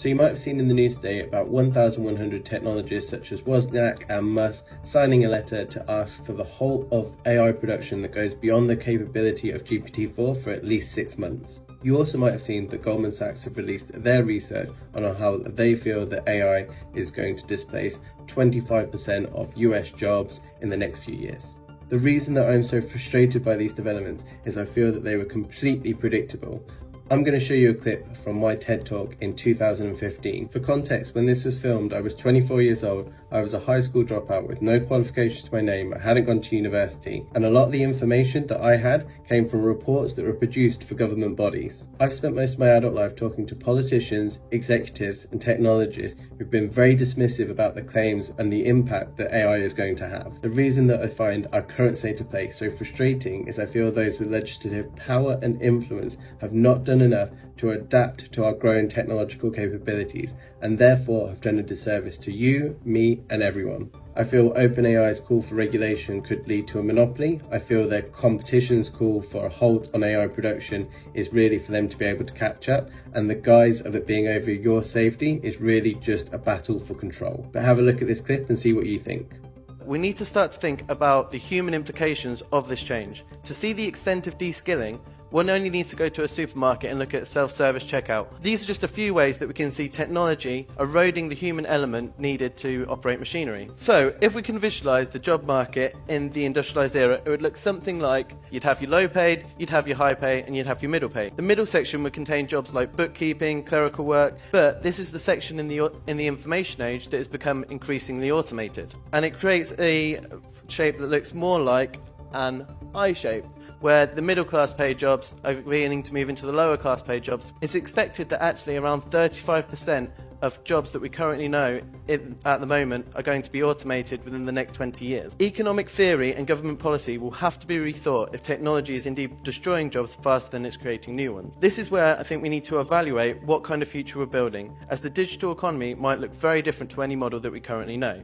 So you might have seen in the news today about 1,100 technologists such as Wozniak and Musk signing a letter to ask for the halt of AI production that goes beyond the capability of GPT-4 for at least 6 months. You also might have seen that Goldman Sachs have released their research on how they feel that AI is going to displace 25% of US jobs in the next few years. The reason that I'm so frustrated by these developments is I feel that they were completely predictable. I'm going to show you a clip from my TED Talk in 2015. For context, when this was filmed, I was 24 years old. I was a high school dropout with no qualifications to my name. I hadn't gone to university, and a lot of the information that I had came from reports that were produced for government bodies. I've spent most of my adult life talking to politicians, executives, and technologists who've been very dismissive about the claims and the impact that AI is going to have. The reason that I find our current state of play so frustrating is I feel those with legislative power and influence have not done enough to adapt to our growing technological capabilities, and therefore have done a disservice to you, me, and everyone. I feel OpenAI's call for regulation could lead to a monopoly. I feel their competition's call for a halt on AI production is really for them to be able to catch up, and the guise of it being over your safety is really just a battle for control. But have a look at this clip and see what you think. We need to start to think about the human implications of this change. To see the extent of de-skilling, one only needs to go to a supermarket and look at self-service checkout. These are just a few ways that we can see technology eroding the human element needed to operate machinery. So, if we can visualize the job market in the industrialized era, it would look something like you'd have your low paid, you'd have your high pay, and you'd have your middle pay. The middle section would contain jobs like bookkeeping, clerical work, but this is the section in the information age that has become increasingly automated. And it creates a shape that looks more like an I shape, where the middle class paid jobs are beginning to move into the lower class paid jobs. It's expected that actually around 35% of jobs that we currently know at the moment are going to be automated within the next 20 years. Economic theory and government policy will have to be rethought if technology is indeed destroying jobs faster than it's creating new ones. This is where I think we need to evaluate what kind of future we're building, as the digital economy might look very different to any model that we currently know.